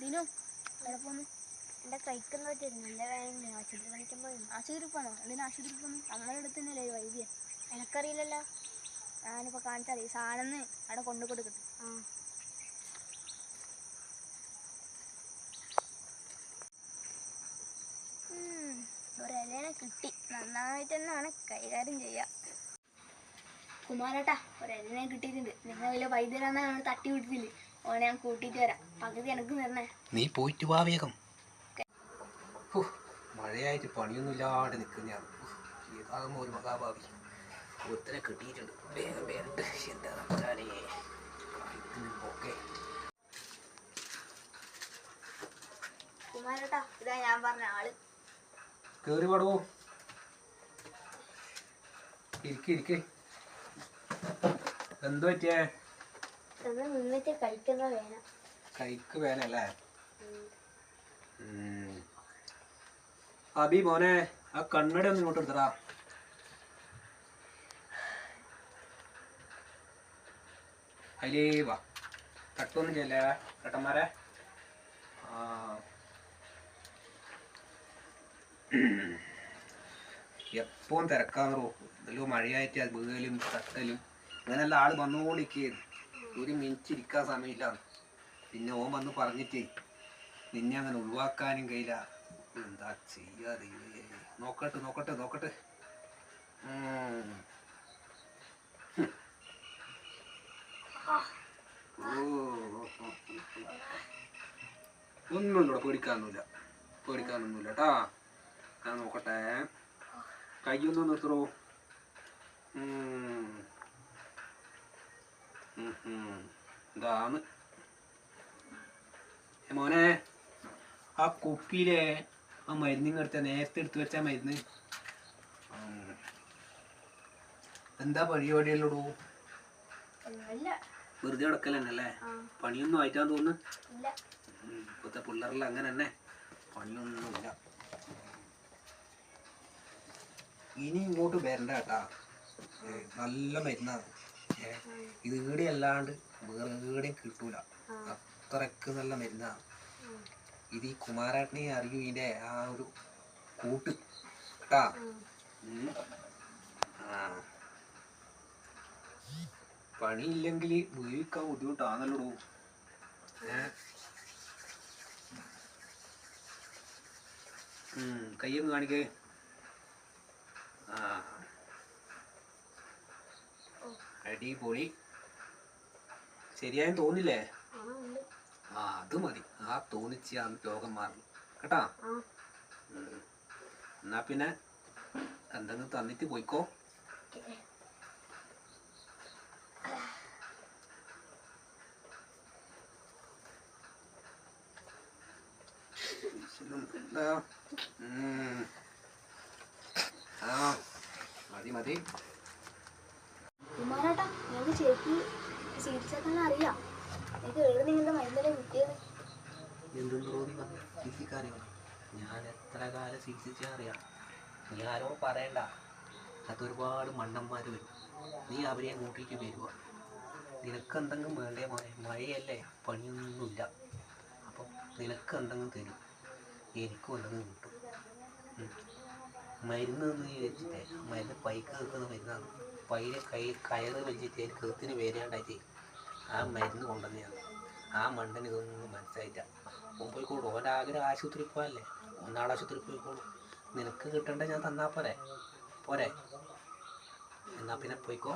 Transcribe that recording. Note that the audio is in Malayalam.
ദിനു എവിടെ പോന്നു? എൻ്റെ കഴിക്കുന്ന പറ്റിയിരുന്നു. എൻ്റെ വേദന ആശുപത്രി കാണിക്കുമ്പോൾ. ആശുപത്രി പോന്നോ? എന്തിനാ ആശുപത്രി പോന്നു? നമ്മുടെ അടുത്ത് തന്നെയല്ലേ ഒരു വൈദ്യ. എനിക്കറിയില്ലല്ലോ. ഞാനിപ്പോൾ കാണിച്ചാൽ ഈ സാധനം അവിടെ കൊണ്ടു കൊടുക്കട്ടെ. ഒരിലേനെ കിട്ടി. നന്നായിട്ട് തന്നെയാണ് കൈകാര്യം ചെയ്യുക. കുമാരേട്ടാ, ഒരിലേനെ കിട്ടിയിട്ടുണ്ട്. നിങ്ങൾ വലിയ വൈദ്യരാന്ന് നമ്മൾ തട്ടി വിട്ടിട്ടില്ലേ? ഓനെ ഞാൻ കൂട്ടിയിട്ട് വരാം. പകുതി എനിക്ക് തരണേ. നീ പോയിട്ട് വാ വേഗം. മഴയായിട്ട് പണിയൊന്നുമില്ലാണ്ട് നിൽക്കുന്നതാണ്. ഏതാകുമ്പോൾ ഒരു മഹാഭാവി ഒരുത്തനെ കിട്ടിയിട്ടുണ്ട്. വേഗം വേറിട്ട് എന്താ വെച്ചാലേ ഓക്കെ. കുമാരേട്ടാ, ഇതാ ഞാൻ പറഞ്ഞ ആള്. കേറി പാടുവോ? ഇരിക്കെ. എന്ത് പറ്റിയേ? നിന്നിട്ട് കഴിക്കുന്ന വേന. കൈക്ക് വേനല്ലേ? അബി മോനെ, ആ കണ്ണട ഒന്ന് ഇങ്ങോട്ട് എടുത്തടാ. അതിലേ വാ. തട്ടൊന്നും ചെയ്യല്ലേ ഏട്ടന്മാരെ? എപ്പോഴും തിരക്കാന്നോ. എന്തെല്ലോ മഴയായിട്ട് അത് വീഴലും തട്ടലും അങ്ങനെല്ലാം ആള് വന്നുകൊണ്ടിരിക്കുകയായിരുന്നു. ഒരു മിനിറ്റ് ഇരിക്കാൻ സമയമില്ല. പിന്നെ ഓൻ വന്ന് പറഞ്ഞിട്ടേ നിന്നെ അങ്ങനെ ഒഴിവാക്കാനും കഴിയില്ല. എന്താ ചെയ്യാതെ? നോക്കട്ടെ. ഒന്നുമില്ല, പേടിക്കാനൊന്നുമില്ല കേട്ടാ. ഞാൻ നോക്കട്ടെ. കയ്യൊന്നും നിർത്തറോ. ഇതാണ് മോനെ. ആ കുപ്പിയിലെ ആ മരുന്നിങ് എടുത്ത നേരത്തെ എടുത്ത് വെച്ചാ മരുന്ന്. എന്താ പരിപാടിയല്ലോടൂ? വെറുതെ കിടക്കലല്ലേ? പണിയൊന്നും ആയിട്ടാന്ന് തോന്നുന്നു. ഇപ്പോഴത്തെ പിള്ളേരെല്ലാം അങ്ങനെ തന്നെ, പണിയൊന്നുമില്ല. ഇനി ഇങ്ങോട്ട് വരണ്ട കേട്ടാ. നല്ല മരുന്നാണ്. ഇത് ഈടെ അല്ലാണ്ട് വേറെ എവിടെയും കിട്ടൂല. അത്രക്ക് നല്ല മരുന്നാണ് ഇത്. ഈ കുമാരേട്ടനെ അറിയൂ ഇതിൻ്റെ ആ ഒരു കൂട്ട് കേട്ടാ. പണിയില്ലെങ്കിൽ ഉപയോഗിക്കാൻ ബുദ്ധിമുട്ടാണല്ലോ. കയ്യൊന്ന് കാണിക്കേ. അടിപൊളി. ശരിയായും തോന്നില്ലേ? അത് മതി. ആ തോന്നിച്ച് രോഗം മാറും കേട്ടാ. എന്നാ പിന്നെ എന്തെങ്കിലും തന്നിട്ട് പോയിക്കോ. മതി. കുമാരേട്ടാ, ഞങ്ങൾക്ക് ശരിക്കും ചികിത്സക്കാൻ അറിയാം. എനിക്ക് എവിടെ നിങ്ങളുടെ മരുന്നെല്ലാം കിട്ടിയത്? ചികിത്സിക്കാറിയോ? ഞാൻ എത്ര കാലം ചികിത്സിച്ചാൽ അറിയാം. നീ ആരോട് പറയണ്ട. അതൊരുപാട് മണ്ണന്മാർ വരും. നീ അവരെ കൂട്ടിയിട്ട് വരുക. നിനക്ക് എന്തെങ്കിലും വേണ്ടേ മോനെ? മഴയല്ലേ, പണിയൊന്നുമില്ല. അപ്പം നിനക്ക് എന്തെങ്കിലും തരും, എനിക്കും എന്തെങ്കിലും കിട്ടും. മരുന്ന് വെച്ചിട്ടേ മരുന്ന് പൈക്ക് വെക്കുന്ന മരുന്നാണ്. പൈര് കയറ് വെച്ചിട്ട് കൃത്തിന് വേരാണ്ടായിട്ട് ആ മരുന്ന് കൊണ്ടുവന്നെയാണ്. ആ മണ്ടന് ഇതൊന്നും മനസ്സിലായിട്ടാ. ഓൻ പോയിക്കോളൂ. ഓൻ്റെ ആഗ്രഹം ആശുപത്രിയിൽ പോകാനല്ലേ. ഒന്നാൾ ആശുപത്രിയിൽ പോയിക്കോളൂ. നിനക്ക് കിട്ടേണ്ട ഞാൻ തന്നാൽ പോരെ? എന്നാ പിന്നെ പോയിക്കോ.